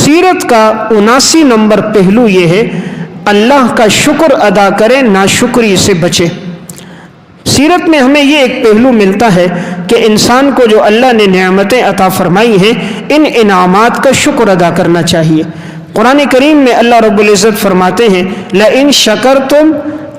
سیرت کا 79 نمبر پہلو یہ ہے اللہ کا شکر ادا کریں، ناشکری سے بچے۔ سیرت میں ہمیں یہ ایک پہلو ملتا ہے کہ انسان کو جو اللہ نے نعمتیں عطا فرمائی ہیں ان انعامات کا شکر ادا کرنا چاہیے۔ قرآن کریم میں اللہ رب العزت فرماتے ہیں لَإِن شَكَرْتُمْ،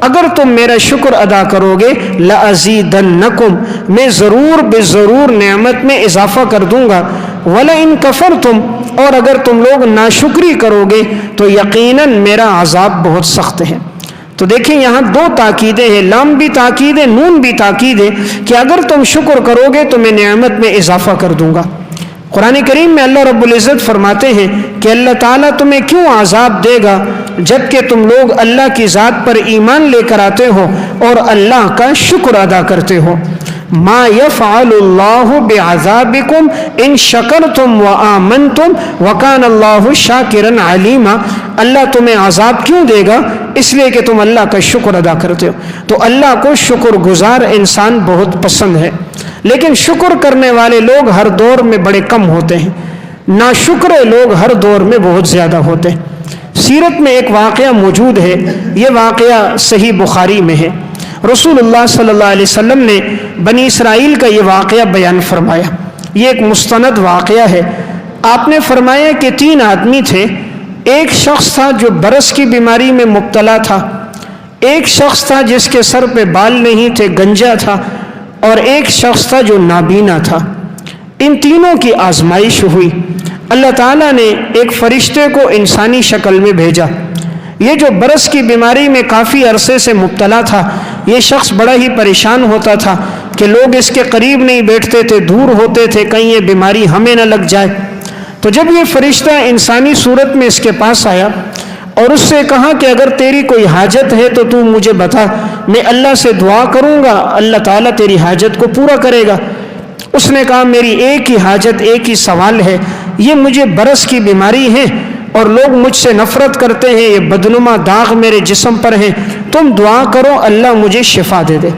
اگر تم میرا شکر ادا کرو گے لَأَزِيدَنَّكُمْ، میں ضرور بے ضرور نعمت میں اضافہ کر دوں گا، وَلَئِن كَفَرْتُمْ، اور اگر تم لوگ ناشکری کرو گے تو یقیناً میرا عذاب بہت سخت ہے۔ تو دیکھیں یہاں دو تاکیدیں ہیں، لام بھی تاکید ہے، نون بھی تاکید ہے کہ اگر تم شکر کرو گے تو میں نعمت میں اضافہ کر دوں گا۔ قرآن کریم میں اللہ رب العزت فرماتے ہیں کہ اللہ تعالیٰ تمہیں کیوں عذاب دے گا جبکہ تم لوگ اللہ کی ذات پر ایمان لے کر آتے ہو اور اللہ کا شکر ادا کرتے ہو۔ ما یفعل اللہ بعذابکم ان شکرتم وآمنتم وکان اللہ شاکرا علیما، اللہ تمہیں عذاب کیوں دے گا؟ اس لیے کہ تم اللہ کا شکر ادا کرتے ہو۔ تو اللہ کو شکر گزار انسان بہت پسند ہے، لیکن شکر کرنے والے لوگ ہر دور میں بڑے کم ہوتے ہیں، ناشکر لوگ ہر دور میں بہت زیادہ ہوتے ہیں۔ سیرت میں ایک واقعہ موجود ہے، یہ واقعہ صحیح بخاری میں ہے۔ رسول اللہ صلی اللہ علیہ وسلم نے بنی اسرائیل کا یہ واقعہ بیان فرمایا، یہ ایک مستند واقعہ ہے۔ آپ نے فرمایا کہ 3 آدمی تھے، ایک شخص تھا جو برس کی بیماری میں مبتلا تھا، ایک شخص تھا جس کے سر پہ بال نہیں تھے، گنجا تھا، اور ایک شخص تھا جو نابینا تھا۔ ان تینوں کی آزمائش ہوئی، اللہ تعالیٰ نے ایک فرشتے کو انسانی شکل میں بھیجا۔ یہ جو برس کی بیماری میں کافی عرصے سے مبتلا تھا، یہ شخص بڑا ہی پریشان ہوتا تھا کہ لوگ اس کے قریب نہیں بیٹھتے تھے، دور ہوتے تھے، کہیں یہ بیماری ہمیں نہ لگ جائے۔ تو جب یہ فرشتہ انسانی صورت میں اس کے پاس آیا اور اس سے کہا کہ اگر تیری کوئی حاجت ہے تو تو مجھے بتا، میں اللہ سے دعا کروں گا، اللہ تعالیٰ تیری حاجت کو پورا کرے گا۔ اس نے کہا میری ایک ہی حاجت، ایک ہی سوال ہے، یہ مجھے برس کی بیماری ہے اور لوگ مجھ سے نفرت کرتے ہیں، یہ بدنما داغ میرے جسم پر ہیں، تم دعا کرو اللہ مجھے شفا دے دے۔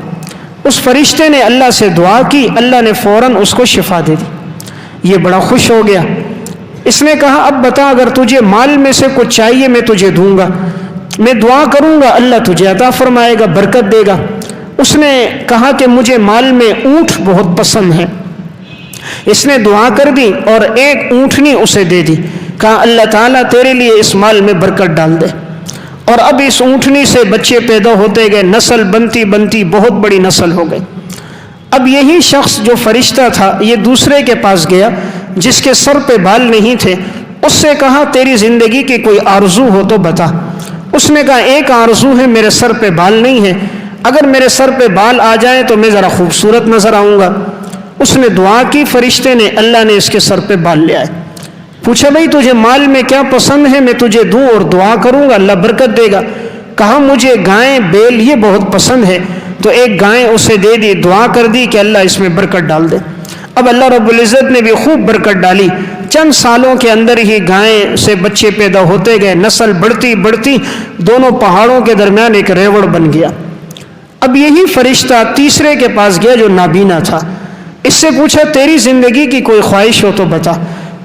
اس فرشتے نے اللہ سے دعا کی، اللہ نے فوراً اس کو شفا دے دی۔ یہ بڑا خوش ہو گیا، اس نے کہا اب بتا اگر تجھے مال میں سے کچھ چاہیے میں تجھے دوں گا، میں دعا کروں گا اللہ تجھے عطا فرمائے گا، برکت دے گا۔ اس نے کہا کہ مجھے مال میں اونٹ بہت پسند ہے۔ اس نے دعا کر دی اور ایک اونٹنی اسے دے دی، کہا اللہ تعالیٰ تیرے لیے اس مال میں برکت ڈال دے۔ اور اب اس اونٹنی سے بچے پیدا ہوتے گئے، نسل بنتی بنتی بہت بڑی نسل ہو گئی۔ اب یہی شخص جو فرشتہ تھا یہ دوسرے کے پاس گیا جس کے سر پہ بال نہیں تھے، اس سے کہا تیری زندگی کی کوئی آرزو ہو تو بتا۔ اس نے کہا ایک آرزو ہے، میرے سر پہ بال نہیں ہے، اگر میرے سر پہ بال آ جائیں تو میں ذرا خوبصورت نظر آؤں گا۔ اس نے دعا کی، فرشتے نے، اللہ نے اس کے سر پہ بال لے آئے۔ پوچھا بھائی تجھے مال میں کیا پسند ہے، میں تجھے دوں اور دعا کروں گا اللہ برکت دے گا۔ کہا مجھے گائیں بیل یہ بہت پسند ہے، تو ایک گائیں اسے دے دی، دعا کر دی کہ اللہ اس میں برکت ڈال دے۔ اب اللہ رب العزت نے بھی خوب برکت ڈالی، چند سالوں کے اندر ہی گائیں سے بچے پیدا ہوتے گئے، نسل بڑھتی بڑھتی دونوں پہاڑوں کے درمیان ایک ریوڑ بن گیا۔ اب یہی فرشتہ تیسرے کے پاس گیا جو نابینا تھا، اس سے پوچھا تیری زندگی کی کوئی خواہش ہو تو بتا۔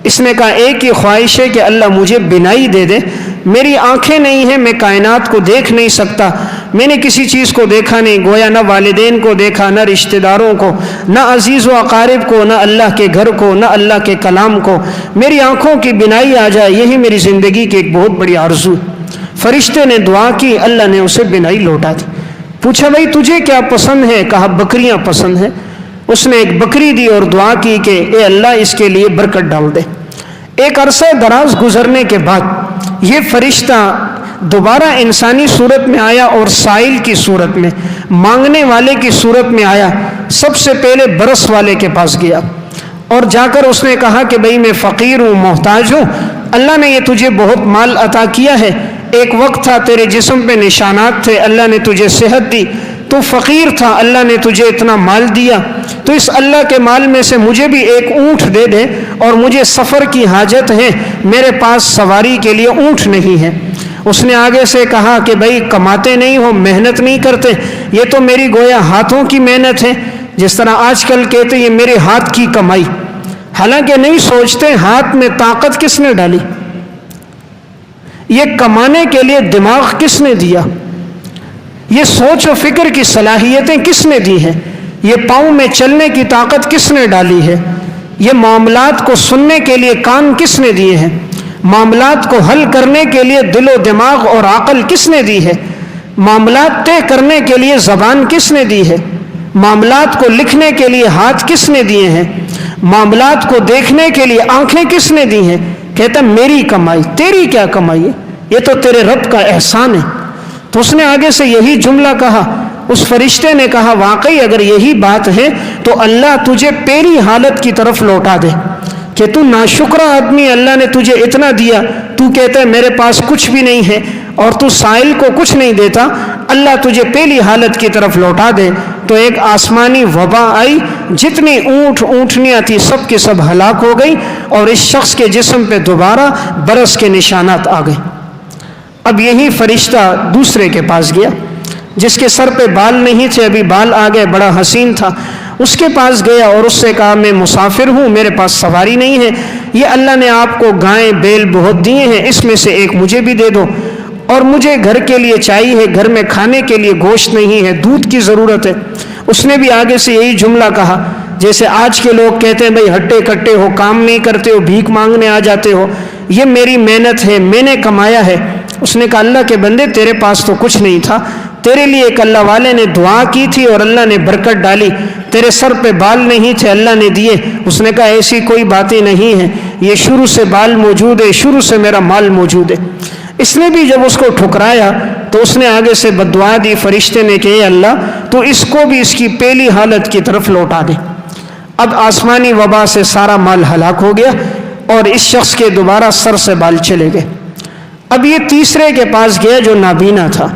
اس نے کہا ایک ہی خواہش ہے کہ اللہ مجھے بینائی دے دے، میری آنکھیں نہیں ہیں، میں کائنات کو دیکھ نہیں سکتا، میں نے کسی چیز کو دیکھا نہیں، گویا نہ والدین کو دیکھا، نہ رشتہ داروں کو، نہ عزیز و اقارب کو، نہ اللہ کے گھر کو، نہ اللہ کے کلام کو، میری آنکھوں کی بینائی آ جائے، یہی میری زندگی کی ایک بہت بڑی آرزو۔ فرشتے نے دعا کی، اللہ نے اسے بینائی لوٹا دی۔ پوچھا بھائی تجھے کیا پسند ہے، کہا بکریاں پسند ہیں۔ اس نے ایک بکری دی اور دعا کی کہ اے اللہ اس کے لیے برکت ڈال دے۔ ایک عرصہ دراز گزرنے کے بعد یہ فرشتہ دوبارہ انسانی صورت میں آیا اور سائل کی صورت میں، مانگنے والے کی صورت میں آیا۔ سب سے پہلے برس والے کے پاس گیا اور جا کر اس نے کہا کہ بھئی میں فقیر ہوں، محتاج ہوں، اللہ نے یہ تجھے بہت مال عطا کیا ہے، ایک وقت تھا تیرے جسم پہ نشانات تھے، اللہ نے تجھے صحت دی، تو فقیر تھا، اللہ نے تجھے اتنا مال دیا، تو اس اللہ کے مال میں سے مجھے بھی ایک اونٹ دے دے، اور مجھے سفر کی حاجت ہے، میرے پاس سواری کے لیے اونٹ نہیں ہے۔ اس نے آگے سے کہا کہ بھئی کماتے نہیں ہو، محنت نہیں کرتے، یہ تو میری گویا ہاتھوں کی محنت ہے، جس طرح آج کل کہتے یہ میرے ہاتھ کی کمائی، حالانکہ نہیں سوچتے ہاتھ میں طاقت کس نے ڈالی، یہ کمانے کے لیے دماغ کس نے دیا؟ یہ سوچ و فکر کی صلاحیتیں کس نے دی ہیں؟ یہ پاؤں میں چلنے کی طاقت کس نے ڈالی ہے؟ یہ معاملات کو سننے کے لیے کان کس نے دیے ہیں؟ معاملات کو حل کرنے کے لیے دل و دماغ اور عقل کس نے دی ہے؟ معاملات طے کرنے کے لیے زبان کس نے دی ہے؟ معاملات کو لکھنے کے لیے ہاتھ کس نے دیے ہیں؟ معاملات کو دیکھنے کے لیے آنکھیں کس نے دی ہیں؟ کہتا میری کمائی، تیری کیا کمائی ہے؟ یہ تو تیرے رب کا احسان ہے۔ تو اس نے آگے سے یہی جملہ کہا، اس فرشتے نے کہا واقعی اگر یہی بات ہے تو اللہ تجھے پہلی حالت کی طرف لوٹا دے کہ تو ناشکرا آدمی، اللہ نے تجھے اتنا دیا، تو کہتا ہے میرے پاس کچھ بھی نہیں ہے اور تو سائل کو کچھ نہیں دیتا، اللہ تجھے پہلی حالت کی طرف لوٹا دے۔ تو ایک آسمانی وبا آئی، جتنی اونٹ اونٹنیاں تھی سب کے سب ہلاک ہو گئی اور اس شخص کے جسم پہ دوبارہ برس کے نشانات آ گئے۔ اب یہی فرشتہ دوسرے کے پاس گیا جس کے سر پہ بال نہیں تھے، ابھی بال آ گئے، بڑا حسین تھا، اس کے پاس گیا اور اس سے کہا میں مسافر ہوں، میرے پاس سواری نہیں ہے، یہ اللہ نے آپ کو گائیں بیل بہت دیے ہیں، اس میں سے ایک مجھے بھی دے دو، اور مجھے گھر کے لیے چاہیے، گھر میں کھانے کے لیے گوشت نہیں ہے، دودھ کی ضرورت ہے۔ اس نے بھی آگے سے یہی جملہ کہا جیسے آج کے لوگ کہتے ہیں بھئی ہٹے کٹے ہو، کام نہیں کرتے ہو، بھیک مانگنے آ جاتے ہو، یہ میری محنت ہے، میں نے کمایا ہے۔ اس نے کہا اللہ کے بندے تیرے پاس تو کچھ نہیں تھا، تیرے لیے ایک اللہ والے نے دعا کی تھی اور اللہ نے برکت ڈالی، تیرے سر پہ بال نہیں تھے اللہ نے دیے۔ اس نے کہا ایسی کوئی باتیں نہیں ہیں، یہ شروع سے بال موجود ہے، شروع سے میرا مال موجود ہے۔ اس نے بھی جب اس کو ٹھکرایا تو اس نے آگے سے بددعا دی، فرشتے نے کہ اے اللہ تو اس کو بھی اس کی پہلی حالت کی طرف لوٹا دے۔ اب آسمانی وبا سے سارا مال ہلاک ہو گیا اور اس شخص کے دوبارہ سر سے بال چلے گئے۔ اب یہ تیسرے کے پاس گیا جو نابینا تھا،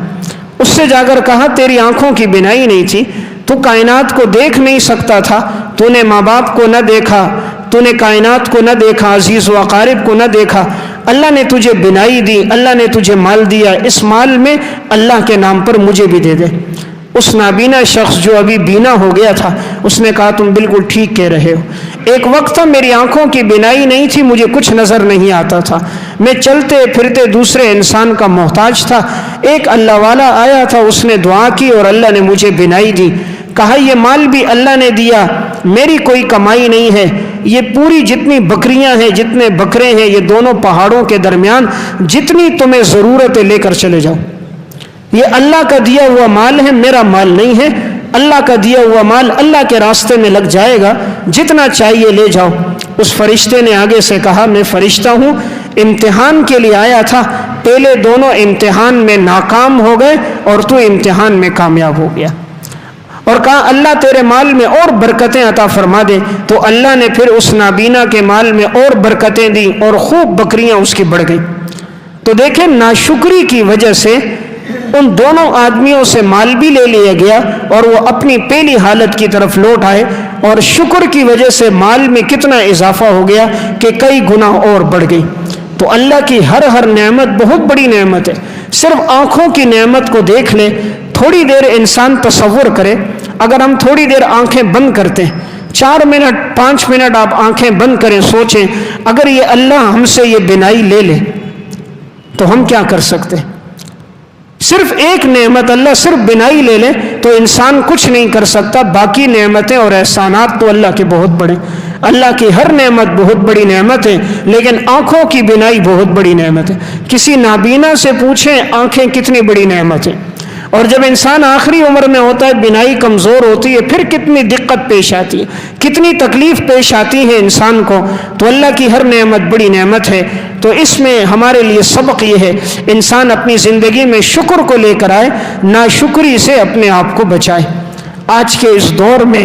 اس سے جا کر کہا تیری آنکھوں کی بینائی نہیں تھی، تو کائنات کو دیکھ نہیں سکتا تھا، تو نے ماں باپ کو نہ دیکھا، تو نے کائنات کو نہ دیکھا، عزیز و اقارب کو نہ دیکھا، اللہ نے تجھے بینائی دی، اللہ نے تجھے مال دیا، اس مال میں اللہ کے نام پر مجھے بھی دے دے۔ اس نابینا شخص جو ابھی بینا ہو گیا تھا اس نے کہا تم بالکل ٹھیک کہہ رہے ہو، ایک وقت تھا میری آنکھوں کی بینائی نہیں تھی، مجھے کچھ نظر نہیں آتا تھا، میں چلتے پھرتے دوسرے انسان کا محتاج تھا، ایک اللہ والا آیا تھا، اس نے دعا کی اور اللہ نے مجھے بینائی دی۔ کہا یہ مال بھی اللہ نے دیا، میری کوئی کمائی نہیں ہے، یہ پوری جتنی بکریاں ہیں، جتنے بکرے ہیں، یہ دونوں پہاڑوں کے درمیان جتنی تمہیں ضرورت ہے لے کر چلے جاؤ، یہ اللہ کا دیا ہوا مال ہے، میرا مال نہیں ہے، اللہ کا دیا ہوا مال اللہ کے راستے میں لگ جائے گا، جتنا چاہیے لے جاؤ۔ اس فرشتے نے آگے سے کہا میں فرشتہ ہوں، امتحان کے لیے آیا تھا، پہلے دونوں امتحان میں ناکام ہو گئے اور تو امتحان میں کامیاب ہو گیا، اور کہا اللہ تیرے مال میں اور برکتیں عطا فرما دے۔ تو اللہ نے پھر اس نابینا کے مال میں اور برکتیں دی اور خوب بکریاں اس کی بڑھ گئیں۔ تو دیکھیں ناشکری کی وجہ سے ان دونوں آدمیوں سے مال بھی لے لیا گیا اور وہ اپنی پہلی حالت کی طرف لوٹ آئے، اور شکر کی وجہ سے مال میں کتنا اضافہ ہو گیا کہ کئی گنا اور بڑھ گئی۔ تو اللہ کی ہر نعمت بہت بڑی نعمت ہے۔ صرف آنکھوں کی نعمت کو دیکھ لے، تھوڑی دیر انسان تصور کرے، اگر ہم تھوڑی دیر آنکھیں بند کرتے ہیں، 4 منٹ 5 منٹ آپ آنکھیں بند کریں، سوچیں اگر یہ اللہ ہم سے یہ بینائی لے لے تو ہم کیا کر سکتے ہیں؟ صرف ایک نعمت اللہ صرف بینائی لے لے تو انسان کچھ نہیں کر سکتا، باقی نعمتیں اور احسانات تو اللہ کے بہت بڑے، اللہ کی ہر نعمت بہت بڑی نعمت ہے، لیکن آنکھوں کی بینائی بہت بڑی نعمت ہے۔ کسی نابینا سے پوچھیں آنکھیں کتنی بڑی نعمت ہے، اور جب انسان آخری عمر میں ہوتا ہے، بینائی کمزور ہوتی ہے، پھر کتنی دقت پیش آتی ہے، کتنی تکلیف پیش آتی ہے انسان کو۔ تو اللہ کی ہر نعمت بڑی نعمت ہے۔ تو اس میں ہمارے لیے سبق یہ ہے انسان اپنی زندگی میں شکر کو لے کر آئے، ناشکری سے اپنے آپ کو بچائے۔ آج کے اس دور میں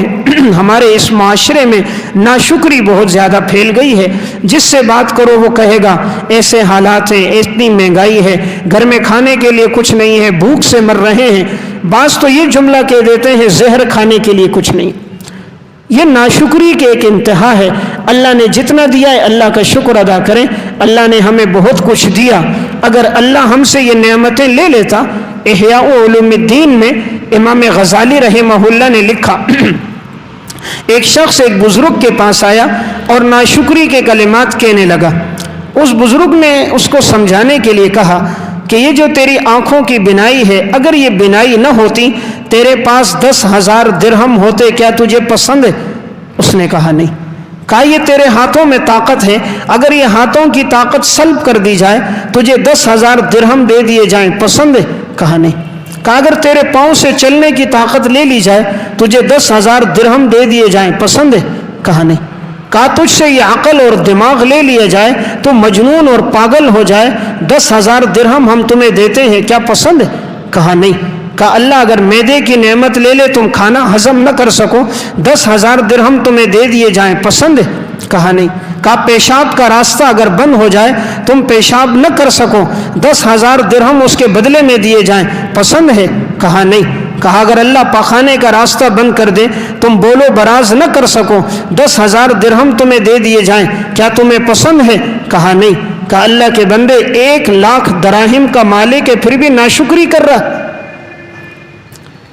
ہمارے اس معاشرے میں ناشکری بہت زیادہ پھیل گئی ہے، جس سے بات کرو وہ کہے گا ایسے حالات ہیں، اتنی مہنگائی ہے، گھر میں کھانے کے لیے کچھ نہیں ہے، بھوک سے مر رہے ہیں، بعض تو یہ جملہ کہہ دیتے ہیں زہر کھانے کے لیے کچھ نہیں۔ یہ ناشکری کے ایک انتہا ہے۔ اللہ نے جتنا دیا ہے اللہ کا شکر ادا کریں، اللہ نے ہمیں بہت کچھ دیا، اگر اللہ ہم سے یہ نعمتیں لے لیتا۔ احیاء علوم الدین میں امام غزالی رحمہ اللہ نے لکھا، ایک شخص ایک بزرگ کے پاس آیا اور ناشکری کے کلمات کہنے لگا، اس بزرگ نے اس کو سمجھانے کے لیے کہا کہ یہ جو تیری آنکھوں کی بینائی ہے، اگر یہ بینائی نہ ہوتی، تیرے پاس 10,000 درہم ہوتے، کیا تجھے پسند ہے؟ اس نے کہا نہیں۔ کہا یہ تیرے ہاتھوں میں طاقت ہے، اگر یہ ہاتھوں کی طاقت سلب کر دی جائے، تجھے 10,000 درہم دے دیے جائیں، پسند ہے؟ کہا نہیں۔ کہا اگر تیرے پاؤں سے چلنے کی طاقت لے لی جائے، تجھے 10,000 درہم دے دیے جائیں، پسند ہے؟ کہا نہیں۔ کہا تجھ سے یہ عقل اور دماغ لے لیا جائے تو مجنون اور پاگل ہو جائے، 10,000 درہم ہم تمہیں دیتے ہیں، کیا پسند ہے؟ کہا نہیں۔ کہا اللہ اگر معدے کی نعمت لے لے، تم کھانا ہضم نہ کر سکو، 10,000 درہم تمہیں دے دیے جائیں، پسند ہے؟ کہا نہیں۔ کہا پیشاب کا راستہ اگر بند ہو جائے، تم پیشاب نہ کر سکو، 10,000 درہم اس کے بدلے میں دیے جائیں، پسند ہے؟ کہا نہیں۔ کہا اگر اللہ پاخانے کا راستہ بند کر دے، تم بولو براز نہ کر سکو، 10,000 درہم تمہیں دے دیے جائیں، کیا تمہیں پسند ہے؟ کہا نہیں۔ کہا اللہ کے بندے 1,00,000 دراہم کا مالک ہے، پھر بھی ناشکری کر رہا۔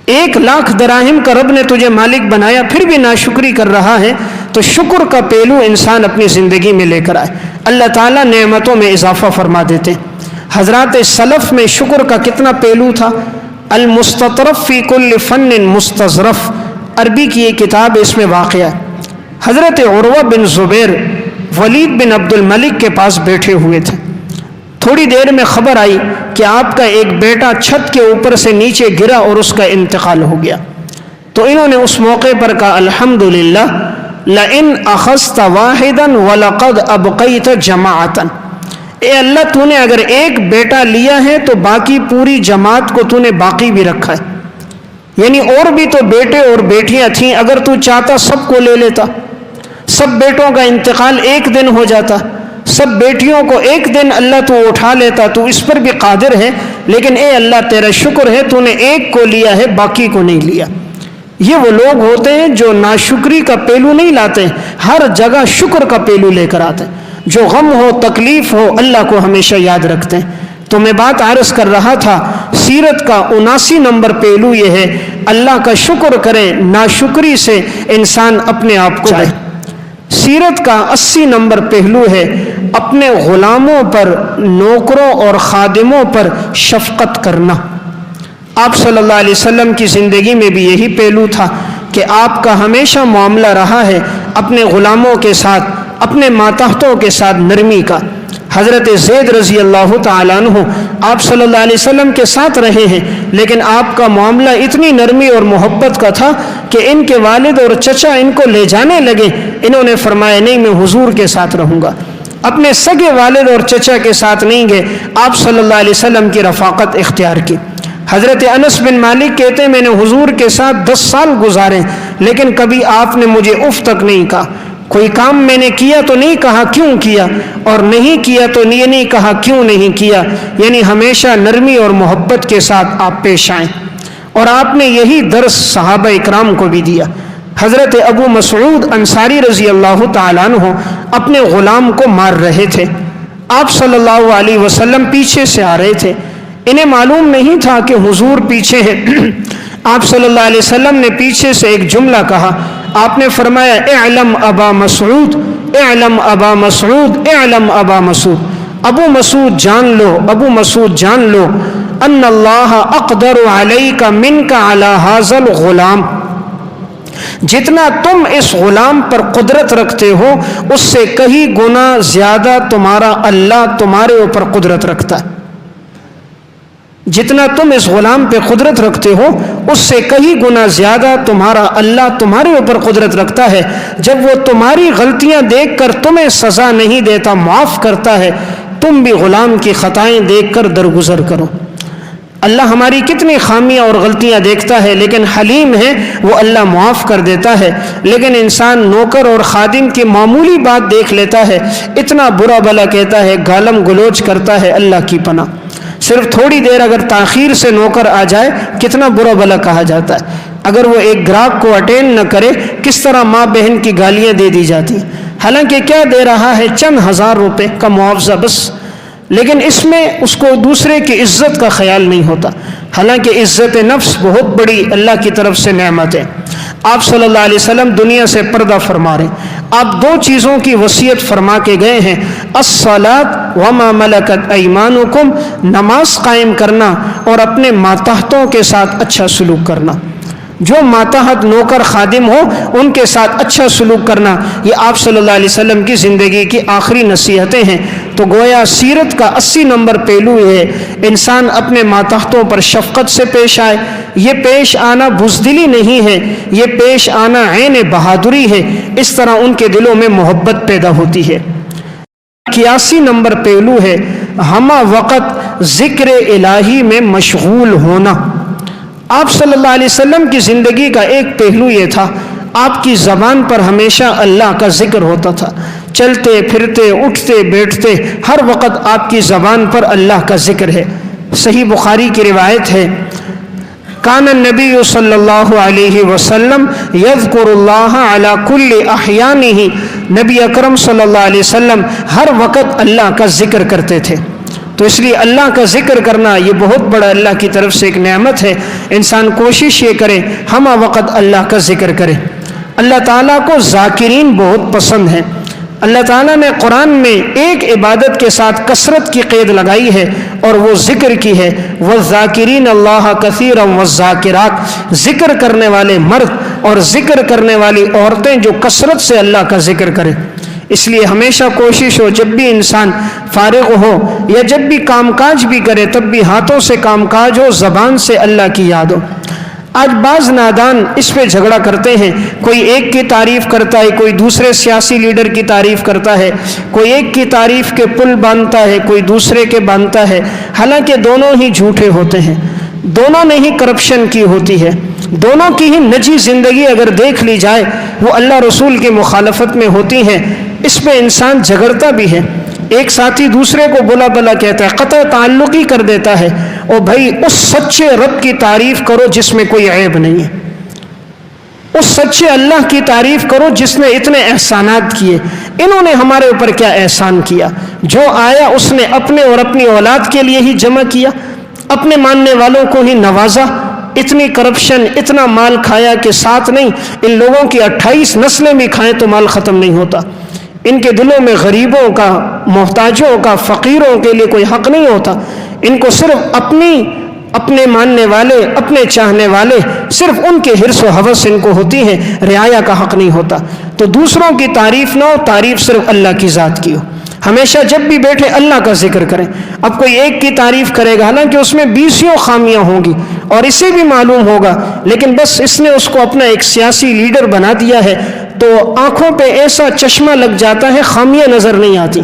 1,00,000 دراہم کا رب نے تجھے مالک بنایا، پھر بھی ناشکری کر رہا ہے۔ تو شکر کا پہلو انسان اپنی زندگی میں لے کر آئے، اللہ تعالیٰ نعمتوں میں اضافہ فرما دیتے۔ حضرات سلف میں شکر کا کتنا پہلو تھا۔ المستطرف فی کل فن مستظرف، عربی کی یہ کتاب، اس میں واقعہ ہے۔ حضرت عروہ بن زبیر ولید بن عبد الملک کے پاس بیٹھے ہوئے تھے۔ تھوڑی دیر میں خبر آئی کہ آپ کا ایک بیٹا چھت کے اوپر سے نیچے گرا اور اس کا انتقال ہو گیا۔ تو انہوں نے اس موقع پر کہا الحمدللہ لئن اخذت واحدا ولقد ابقیت جماعتا، اے اللہ تو نے اگر ایک بیٹا لیا ہے تو باقی پوری جماعت کو تو نے باقی بھی رکھا ہے۔ یعنی اور بھی تو بیٹے اور بیٹیاں تھیں، اگر تو چاہتا سب کو لے لیتا، سب بیٹوں کا انتقال ایک دن ہو جاتا، سب بیٹیوں کو ایک دن اللہ تو اٹھا لیتا، تو اس پر بھی قادر ہے، لیکن اے اللہ تیرا شکر ہے تو نے ایک کو لیا ہے، باقی کو نہیں لیا۔ یہ وہ لوگ ہوتے ہیں جو ناشکری کا پہلو نہیں لاتے، ہر جگہ شکر کا پہلو لے کر آتے ہیں۔ جو غم ہو تکلیف ہو اللہ کو ہمیشہ یاد رکھتے ہیں۔ تو میں بات عرض کر رہا تھا، سیرت کا 79 نمبر پہلو یہ ہے اللہ کا شکر کریں، ناشکری سے انسان اپنے آپ کو بچائے۔ سیرت کا 80 نمبر پہلو ہے اپنے غلاموں پر، نوکروں اور خادموں پر شفقت کرنا۔ آپ صلی اللہ علیہ وسلم کی زندگی میں بھی یہی پہلو تھا کہ آپ کا ہمیشہ معاملہ رہا ہے اپنے غلاموں کے ساتھ، اپنے ماتحتوں کے ساتھ نرمی کا۔ حضرت زید رضی اللہ تعالیٰ عنہ آپ صلی اللہ علیہ وسلم کے ساتھ رہے ہیں، لیکن آپ کا معاملہ اتنی نرمی اور محبت کا تھا کہ ان کے والد اور چچا ان کو لے جانے لگے، انہوں نے فرمایا نہیں میں حضور کے ساتھ رہوں گا۔ اپنے سگے والد اور چچا کے ساتھ نہیں گئے، آپ صلی اللہ علیہ وسلم کی رفاقت اختیار کی۔ حضرت انس بن مالک کہتے ہیں میں نے حضور کے ساتھ 10 سال گزارے، لیکن کبھی آپ نے مجھے اف تک نہیں کہا۔ کوئی کام میں نے کیا تو نہیں کہا کیوں کیا، اور نہیں کیا تو یہ نہیں کہا کیوں نہیں کیا، یعنی ہمیشہ نرمی اور محبت کے ساتھ آپ پیش آئیں۔ اور آپ نے یہی درس صحابہ اکرام کو بھی دیا۔ حضرت ابو مسعود انصاری رضی اللہ تعالیٰ عنہ اپنے غلام کو مار رہے تھے، آپ صلی اللہ علیہ وسلم پیچھے سے آ رہے تھے، انہیں معلوم نہیں تھا کہ حضور پیچھے ہے۔ آپ صلی اللہ علیہ وسلم نے پیچھے سے ایک جملہ کہا، آپ نے فرمایا اعلم ابا مسعود، اعلم ابا مسعود، اعلم ابا مسعود، ابو مسعود جان لو، ابو مسعود جان لو، ان اللہ اقدر علیک منک علی ھذا الغلام، جتنا تم اس غلام پر قدرت رکھتے ہو اس سے کئی گنا زیادہ تمہارا اللہ تمہارے اوپر قدرت رکھتا ہے۔ جتنا تم اس غلام پہ قدرت رکھتے ہو اس سے کئی گنا زیادہ تمہارا اللہ تمہارے اوپر قدرت رکھتا ہے۔ جب وہ تمہاری غلطیاں دیکھ کر تمہیں سزا نہیں دیتا، معاف کرتا ہے، تم بھی غلام کی خطائیں دیکھ کر درگزر کرو۔ اللہ ہماری کتنی خامیاں اور غلطیاں دیکھتا ہے، لیکن حلیم ہے، وہ اللہ معاف کر دیتا ہے۔ لیکن انسان نوکر اور خادم کی معمولی بات دیکھ لیتا ہے، اتنا برا بھلا کہتا ہے، گالم گلوچ کرتا ہے، اللہ کی پناہ۔ صرف تھوڑی دیر اگر تاخیر سے نوکر آ جائے کتنا برا بھلا کہا جاتا ہے۔ اگر وہ ایک گراہک کو اٹینڈ نہ کرے کس طرح ماں بہن کی گالیاں دے دی جاتی ہیں، حالانکہ کیا دے رہا ہے، چند ہزار روپے کا معاوضہ بس، لیکن اس میں اس کو دوسرے کی عزت کا خیال نہیں ہوتا، حالانکہ عزت نفس بہت بڑی اللہ کی طرف سے نعمت ہے۔ آپ صلی اللہ علیہ وسلم دنیا سے پردہ فرما رہے ہیں، آپ دو چیزوں کی وصیت فرما کے گئے ہیں، الصلاۃ وما ملکت ایمانکم، نماز قائم کرنا اور اپنے ماتحتوں کے ساتھ اچھا سلوک کرنا، جو ماتحت نوکر خادم ہو ان کے ساتھ اچھا سلوک کرنا، یہ آپ صلی اللہ علیہ وسلم کی زندگی کی آخری نصیحتیں ہیں۔ تو گویا سیرت کا 80 نمبر پہلو یہ ہے، انسان اپنے ماتحتوں پر شفقت سے پیش آئے۔ یہ پیش آنا بزدلی نہیں ہے، یہ پیش آنا عین بہادری ہے، اس طرح ان کے دلوں میں محبت پیدا ہوتی ہے۔ 81 نمبر پہلو ہے ہمہ وقت ذکر الہی میں مشغول ہونا۔ آپ صلی اللہ علیہ وسلم کی زندگی کا ایک پہلو یہ تھا، آپ کی زبان پر ہمیشہ اللہ کا ذکر ہوتا تھا، چلتے پھرتے اٹھتے بیٹھتے ہر وقت آپ کی زبان پر اللہ کا ذکر ہے۔ صحیح بخاری کی روایت ہے، کان النبی صلی اللہ علیہ وسلم یذکر اللہ علی کل احیانہ، نبی اکرم صلی اللہ علیہ وسلم ہر وقت اللہ کا ذکر کرتے تھے۔ تو اس لیے اللہ کا ذکر کرنا یہ بہت بڑا اللہ کی طرف سے ایک نعمت ہے۔ انسان کوشش یہ کرے ہمہ وقت اللہ کا ذکر کرے۔ اللہ تعالیٰ کو ذاکرین بہت پسند ہیں۔ اللہ تعالیٰ نے قرآن میں ایک عبادت کے ساتھ کثرت کی قید لگائی ہے اور وہ ذکر کی ہے، وَالذَّاكِرِينَ اللَّهَ كَثِيرًا وَالذَّاكِرَاتِ، ذکر کرنے والے مرد اور ذکر کرنے والی عورتیں جو کثرت سے اللہ کا ذکر کریں۔ اس لیے ہمیشہ کوشش ہو، جب بھی انسان فارغ ہو یا جب بھی کام کاج بھی کرے تب بھی ہاتھوں سے کام کاج ہو، زبان سے اللہ کی یاد ہو۔ آج بعض نادان اس پہ جھگڑا کرتے ہیں، کوئی ایک کی تعریف کرتا ہے، کوئی دوسرے سیاسی لیڈر کی تعریف کرتا ہے، کوئی ایک کی تعریف کے پل باندھتا ہے، کوئی دوسرے کے باندھتا ہے، حالانکہ دونوں ہی جھوٹے ہوتے ہیں، دونوں نے ہی کرپشن کی ہوتی ہے، دونوں کی ہی نجی زندگی اگر دیکھ لی جائے وہ اللہ رسول کی مخالفت میں ہوتی ہیں۔ اس پہ انسان جھگڑتا بھی ہے، ایک ساتھی دوسرے کو بلا بلا کہتا ہے، قطع تعلق ہی کر دیتا ہے۔ او بھائی، اس سچے رب کی تعریف کرو جس میں کوئی عیب نہیں ہے، اس سچے اللہ کی تعریف کرو جس نے اتنے احسانات کیے۔ انہوں نے ہمارے اوپر کیا احسان کیا؟ جو آیا اس نے اپنے اور اپنی اولاد کے لیے ہی جمع کیا، اپنے ماننے والوں کو ہی نوازا۔ اتنی کرپشن، اتنا مال کھایا کہ ساتھ نہیں، ان لوگوں کی 28 نسلیں بھی کھائیں تو مال ختم نہیں ہوتا۔ ان کے دلوں میں غریبوں کا، محتاجوں کا، فقیروں کے لیے کوئی حق نہیں ہوتا۔ ان کو صرف اپنے ماننے والے، اپنے چاہنے والے، صرف ان کے حرص و حوث ان کو ہوتی ہے، رعایا کا حق نہیں ہوتا۔ تو دوسروں کی تعریف نہ ہو، تعریف صرف اللہ کی ذات کی ہو۔ ہمیشہ جب بھی بیٹھے اللہ کا ذکر کریں۔ اب کوئی ایک کی تعریف کرے گا، حالانکہ اس میں 20 خامیاں ہوں گی اور اسے بھی معلوم ہوگا، لیکن بس اس نے اس کو اپنا ایک سیاسی لیڈر بنا دیا ہے تو آنکھوں پہ ایسا چشمہ لگ جاتا ہے، خامیاں نظر نہیں آتی،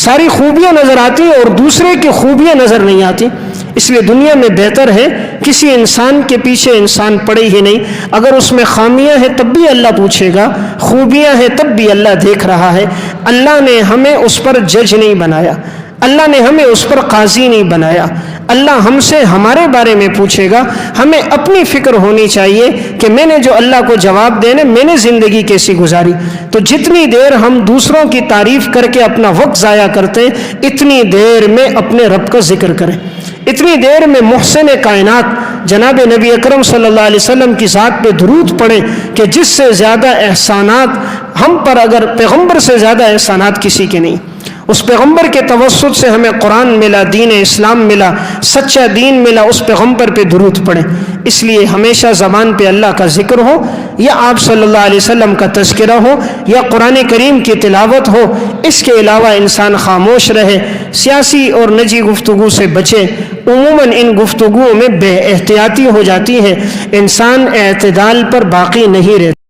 ساری خوبیاں نظر آتی ہیں اور دوسرے کی خوبیاں نظر نہیں آتی۔ اس لیے دنیا میں بہتر ہے کسی انسان کے پیچھے انسان پڑے ہی نہیں، اگر اس میں خامیاں ہیں تب بھی اللہ پوچھے گا، خوبیاں ہیں تب بھی اللہ دیکھ رہا ہے۔ اللہ نے ہمیں اس پر جج نہیں بنایا، اللہ نے ہمیں اس پر قاضی نہیں بنایا۔ اللہ ہم سے ہمارے بارے میں پوچھے گا، ہمیں اپنی فکر ہونی چاہیے کہ میں نے جو اللہ کو جواب دینے، میں نے زندگی کیسی گزاری۔ تو جتنی دیر ہم دوسروں کی تعریف کر کے اپنا وقت ضائع کرتے، اتنی دیر میں اپنے رب کا ذکر کریں، اتنی دیر میں محسن کائنات جناب نبی اکرم صلی اللہ علیہ وسلم کی ذات پہ درود پڑھیں کہ جس سے زیادہ احسانات ہم پر، اگر پیغمبر سے زیادہ احسانات کسی کے نہیں۔ اس پیغمبر کے توسط سے ہمیں قرآن ملا، دین اسلام ملا، سچا دین ملا، اس پیغمبر پہ درود پڑھیں۔ اس لیے ہمیشہ زبان پہ اللہ کا ذکر ہو، یا آپ صلی اللہ علیہ وسلم کا تذکرہ ہو، یا قرآن کریم کی تلاوت ہو۔ اس کے علاوہ انسان خاموش رہے، سیاسی اور نجی گفتگو سے بچے۔ عموماً ان گفتگوؤں میں بے احتیاطی ہو جاتی ہے، انسان اعتدال پر باقی نہیں رہتا۔